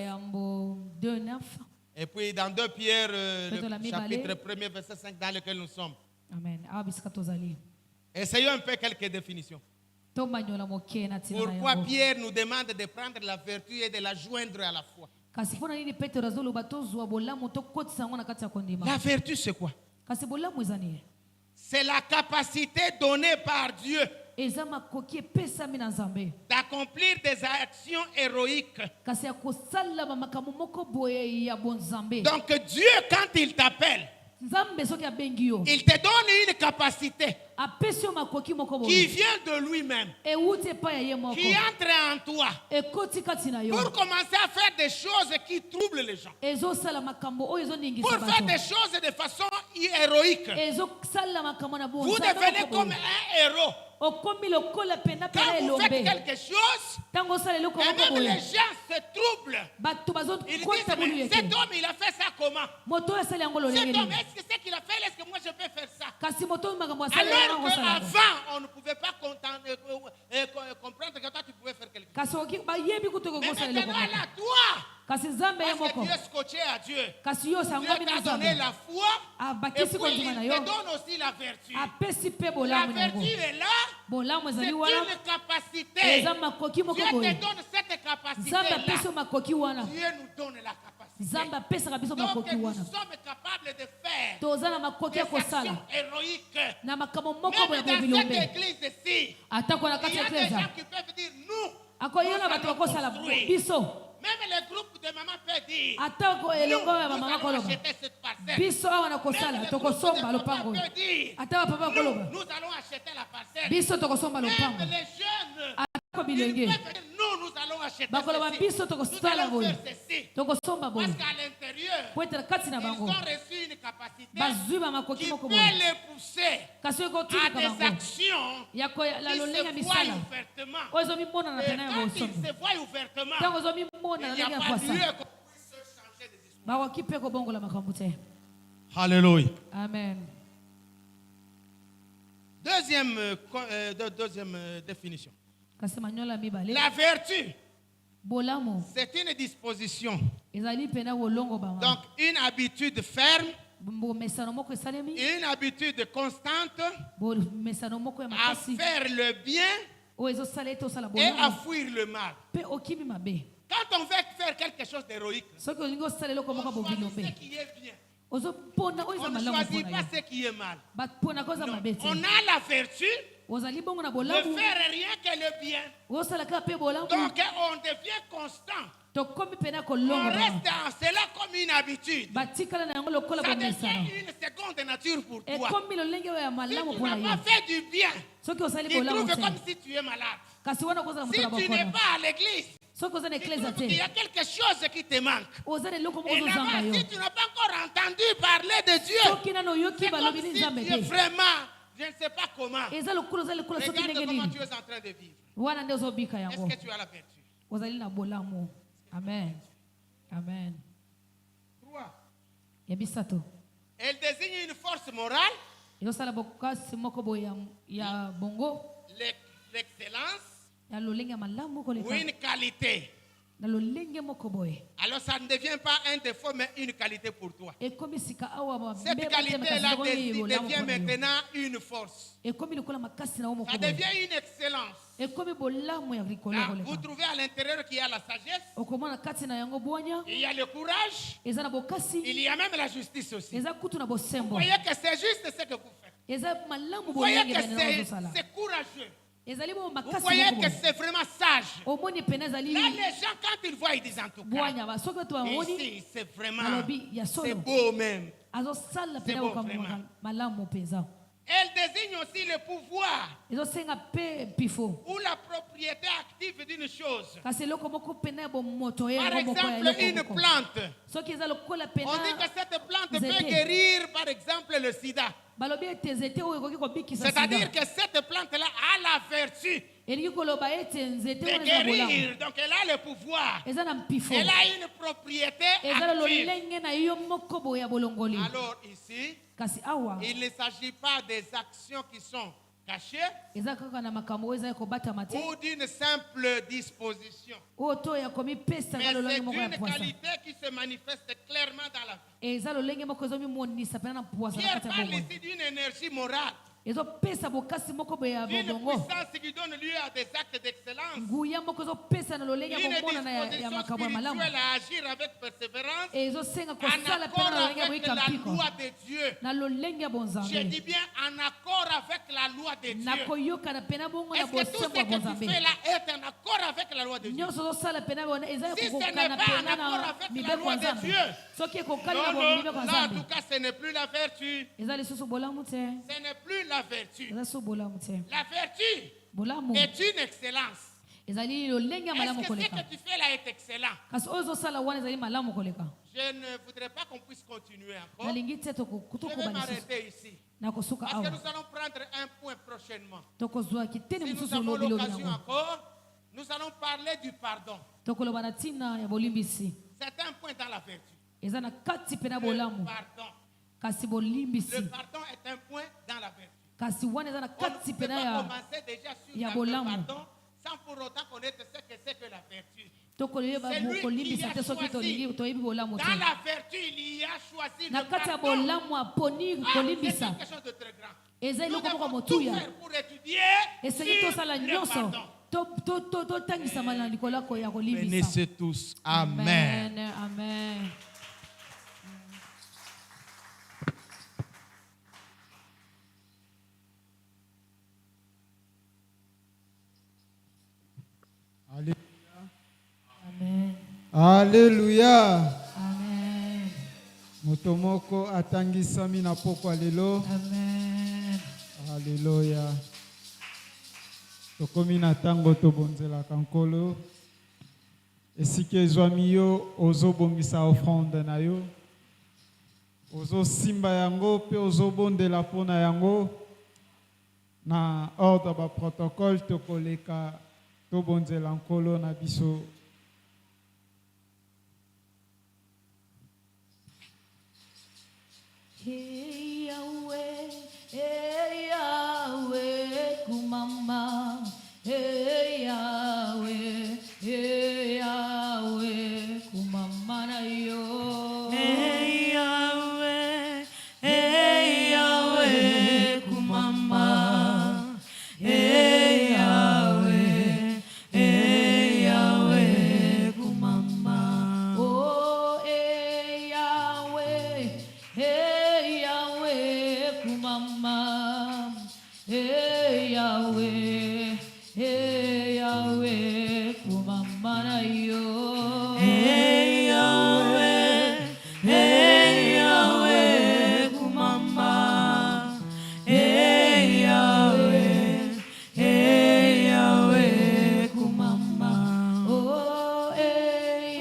Et puis dans 2 Pierre le chapitre 1 verset 5 dans lequel nous sommes. Amen. Essayons un peu quelques définitions. Pourquoi Pierre nous demande de prendre la vertu et de la joindre à la foi? La vertu, c'est quoi? C'est la capacité donnée par Dieu d'accomplir des actions héroïques. Donc Dieu, quand il t'appelle, il te donne une capacité qui vient de lui-même, qui entre en toi pour commencer à faire des choses qui troublent les gens, pour faire des choses de façon héroïque. Vous devenez comme un héros. Quand vous faites quelque chose, et même les gens se troublent. Ils disent, mais cet homme, il a fait ça comment? Cet homme, est-ce que c'est qu'il a fait? Est-ce que moi je peux faire ça? Alors qu'avant, on ne pouvait pas comprendre que toi, tu pouvais faire quelque chose. Mais maintenant, là, toi, parce que tu es scotché à Dieu. Dieu t'a donné la foi et puis il te donne aussi la vertu. La vertu est là. C'est une capacité. Dieu te donne cette capacité-là. Dieu nous donne la capacité. Donc nous sommes capables de faire des actions héroïques. Même dans cette église ici, il y a des gens qui peuvent dire nous. Même le groupe de maman peut dire nous allons acheter cette parcelle. Même le groupe de papa peut dire nous allons acheter la parcelle. Même les jeunes ils peuvent dire nous allons acheter ceci. Nous allons faire ceci. Parce qu'à l'intérieur, ils ont reçu une capacité qui peut les pousser à des actions qui se voient ouvertement. Et quand ils se voient ouvertement, il n'y a pas lieu qu'on puisse changer des esprits. Alléluia. Amen. Deuxième définition. La vertu, c'est une disposition. Donc, une habitude ferme, une habitude constante à faire le bien et à fuir le mal. Quand on veut faire quelque chose d'héroïque, on choisit ce qui est bien. On ne choisit pas ce qui est mal. Non. On a la vertu ne faire rien que le bien. Donc on devient constant. On reste en cela comme une habitude. Ça devient une seconde nature pour toi. Si tu n'as pas fait du bien, tu trouves comme si tu es malade. Si tu n'es pas à l'église, il y a quelque chose qui te manque. Et là-bas, si tu n'as pas encore entendu parler de Dieu, c'est comme si tu es vraiment, je ne sais pas comment. Regarde comment tu es en train de vivre. Est-ce que tu as la vertu? Amen. Amen. 3. Elle désigne une force morale, l'excellence ou une qualité. Alors ça ne devient pas un défaut mais une qualité pour toi. Cette qualité-là devient maintenant une force. Ça devient une excellence. Là, vous trouvez à l'intérieur qu'il y a la sagesse, il y a le courage, il y a même la justice aussi. Vous voyez que c'est juste ce que vous faites. Vous voyez que c'est courageux. Vous voyez que c'est vraiment sage. Là, les gens, quand ils voient, ils disent en tout cas, ici, c'est vraiment, c'est beau même. C'est beau vraiment. Elle désigne aussi le pouvoir ou la propriété active d'une chose. Par exemple, une plante. On dit que cette plante peut guérir, par exemple, le sida. C'est-à-dire que cette plante-là a la vertu de guérir. Donc elle a le pouvoir. Elle a une propriété active. Alors ici, il ne s'agit pas des actions qui sont cachées ou d'une simple disposition. Mais c'est une qualité qui se manifeste clairement dans la vie. Pierre parle ici d'une énergie morale. D'une puissance qui donne lieu à des actes d'excellence. Une disposition spirituelle à agir avec persévérance. En accord avec la loi de Dieu. Je dis bien en accord avec la loi de Dieu. Est-ce que tout ce que tu fais là est en accord avec la loi de Dieu? Si ce n'est pas en accord avec la loi de Dieu, non, là en tout cas ce n'est plus la vertu. Ce n'est plus la vertu. La vertu est une excellence. Est-ce que ce que tu fais là est excellent? Je ne voudrais pas qu'on puisse continuer encore. Je vais m'arrêter ici. Parce que nous allons prendre un point prochainement. Si nous avons l'occasion encore, nous allons parler du pardon. C'est un point dans la vertu. Le pardon est un point dans la vertu. On ne peut pas commencer déjà sur le pardon sans pour autant connaître ce que c'est que la vertu. C'est lui qui a choisi. Dans la vertu, il y a choisi le pardon. C'est quelque chose de très grand. Nous devons tout faire pour étudier sur le pardon. Bénissez tous. Amen. Amen. Amen. Alléluia. Amen. Motomoko atangisami na pokwa lelo. Amen. Alléluia. Tokomi na tango tobonzela kankolo. Esike ezwami yo ozobongisa offrande na yo. Ozo simba yango pe ozobondela pona yango. Na ordre ba protocole tokoleka tobonzela nkolo na biso. Hey Yahweh, kumama. Hey Yahweh, kumama na yo. Hey Yahweh, kumama. Hey Yahweh, kumama. Oh, hey Yahweh, kumama. Hey Yahweh, kumama na yo. Hey Yahweh, kumama. Hey Yahweh, kumama. Oh, hey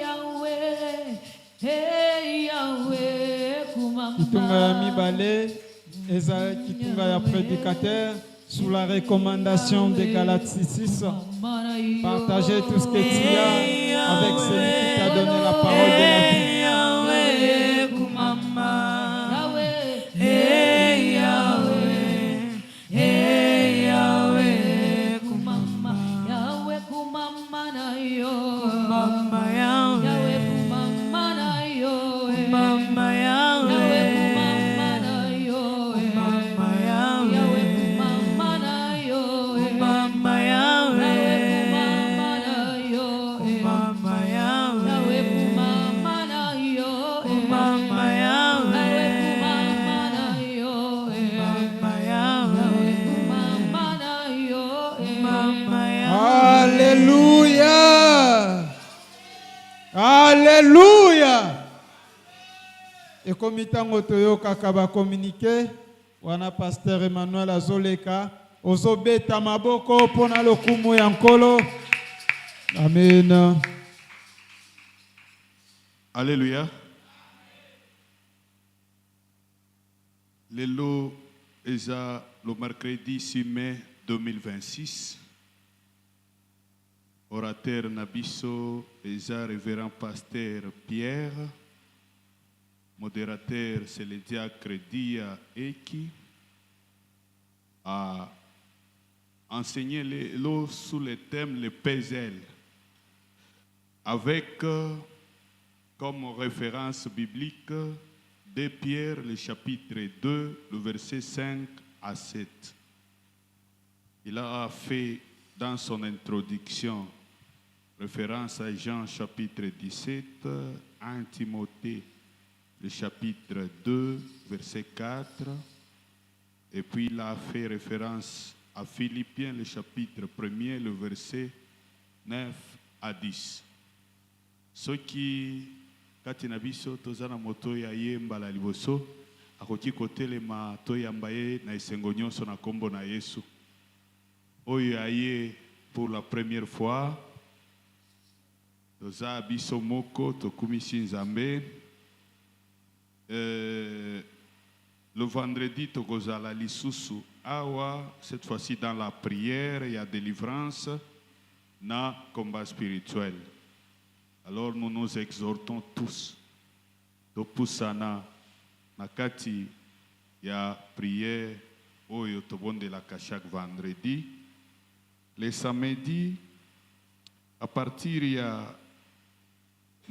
Yahweh, kumama. Kitunga ya mibale, eza kitunga ya prédicateur sous la recommandation de Galates 6. Partagez tout ce que tu as avec celui qui t'a donné la parole de la vie. Alléluia. Alléluia. Et comme itango toyoka kaba communiquer, wana pasteur Emmanuel Azoleka, ozobeta maboko pona lokumu ya nkolo. Amen. Alléluia. Lelo eza le mercredi 6 mai 2026. Orateur Nabiso eza révérend pasteur Pierre. Modérateur c'est le diacre Dia Eki. A enseigné l'eau sous le thème le Pézel. Avec comme référence biblique 2 Pierre, le chapitre 2, le verset 5 à 7. Il a fait dans son introduction référence à Jean chapitre 17, 1 Timothée le chapitre 2, verset 4, et puis il a fait référence à Philippiens le chapitre 1er, le verset 9 à 10. Ce qui, kati na biso tozana moto ya yemba la liboso, akoki kotelema to yamba ye na esengo nyonso na kombo na Yesu. Oyo aye pour la première fois, toza biso moko tokumisi Nzambe. Le vendredi tokozala lisusu awa, cette fois-ci dans la prière, il y a délivrance na combat spirituel. Alors nous nous exhortons tous topusana nakati ya prière oyo tobondelaka chaque vendredi. Les samedis, à partir il y a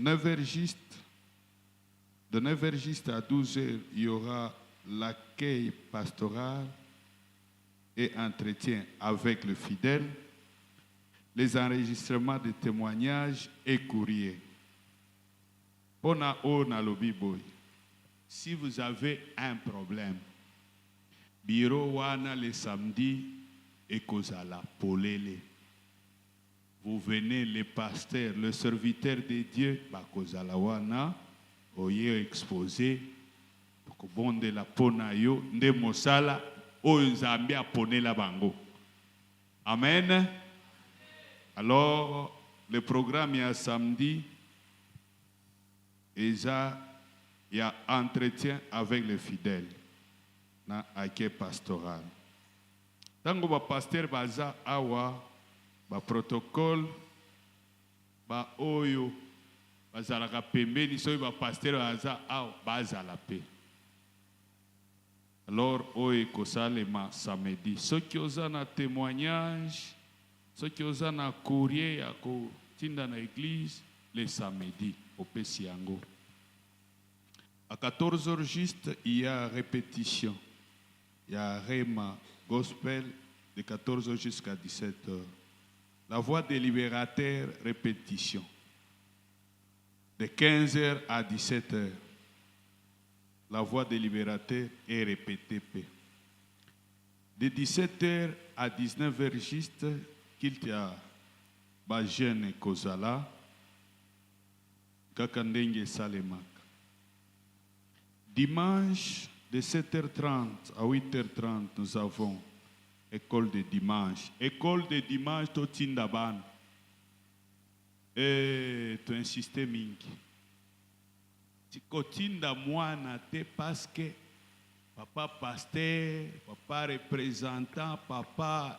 9h juste, de 9h juste à 12h, il y aura l'accueil pastoral et entretien avec le fidèle, les enregistrements de témoignages et courriers. Si vous avez un problème, bureau wana le samedi et kozala polele. Vous venez, les pasteurs, le serviteur de Dieu, bakozala wana, oye exposé, bonde la pona yo, nde mosala, oyo Nzambe apone la bango. Amen. Alors, le programme est samedi, et il y a entretien avec les fidèles, na accueil pastoral. Tango ba pasteur baza awa, ba protocole, ba oyo, bazalaka pembeni, soyo ba pasteur baza awa, bazala pe. Alors, oyo kosalema samedi. Ceux qui osent un témoignage, ceux qui osent un courrier, à tinda na église, les samedis, au Pesiango. À 14h juste, il y a répétition. Il y a Rema Gospel de 14h jusqu'à 17h. La voix des libérateurs, répétition. De 15h à 17h. La voix des libérateurs est répétée. De 17h à 19h juste, qu'il y a Bajene Kozala, Kakandenge Salemak. Dimanche, de 7h30 à 8h30, nous avons école de dimanche. École de dimanche, Totindaban. Et tu insistes, Minki. Tu kotinda mwana te parce que papa pasteur, papa représentant, papa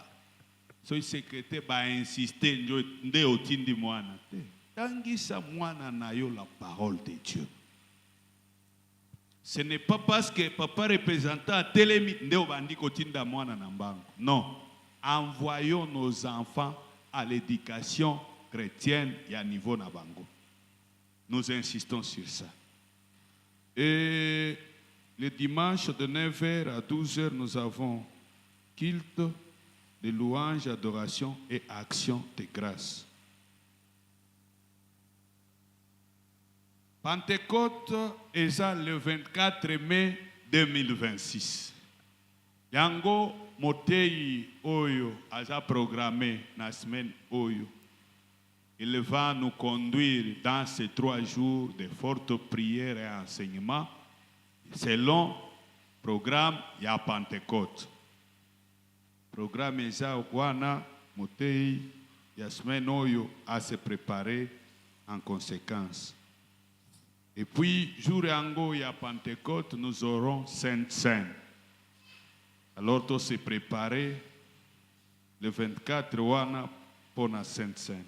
soy secrétaire ba insister nde otindi mwana te. Tangisa mwana na yo la parole de Dieu. Ce n'est pas parce que papa représentant a télémi nde obandi kotinda mwana na mbango. Non. Envoyons nos enfants à l'éducation chrétienne et à niveau na bango. Nous insistons sur ça. Et le dimanche de 9h à 12h, nous avons culte de louange, adoration et action de grâce. Pentecôte est le 24 mai 2026. Yango Motei Oyo a programmé la semaine Oyo. Il va nous conduire dans ces 3 jours de fortes prières et enseignements selon le programme ya Pentecôte. Programme Eza Okwana Motei Yasmen Oyo à se préparer en conséquence. Et puis, jour yango ya Pentecôte, nous aurons Sainte Seine. Alors, tout se préparer le 24 wana pour la Sainte Seine.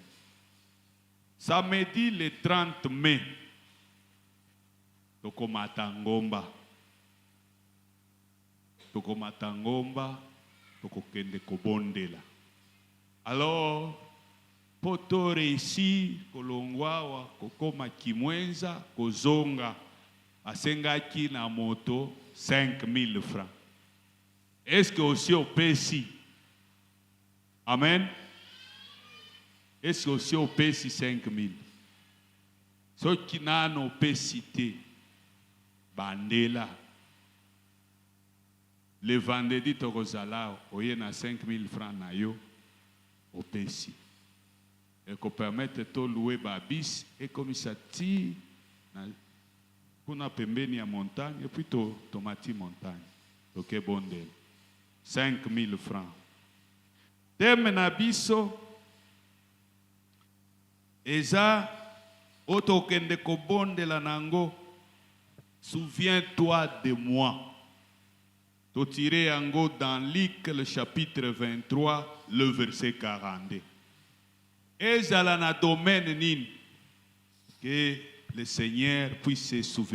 Samedi le 30 mai, tokomata ngomba, tokokende kobondela. Alors, poto réussi kolongwawa kokoma kimwenza kozonga asengaki na moto 5000 francs. Est-ce que aussi au PSI? Amen. Est-ce que aussi au PSI 5000? Ce qui n'a pas cité Bandela. Le vendredi, tu as 5000 francs au PSI. Et qu'on permette de louer Babis et comme ça tire pour na pembeni à montagne et puis tomati montagne. Ok, bon d'elle. 5000 francs. Teme na biso eza otokende ko bonde la nango. Souviens-toi de moi. Totiré yango dans Luc le chapitre 23 le verset 42. Ezala na domaine nin que le Seigneur puisse se souvenir.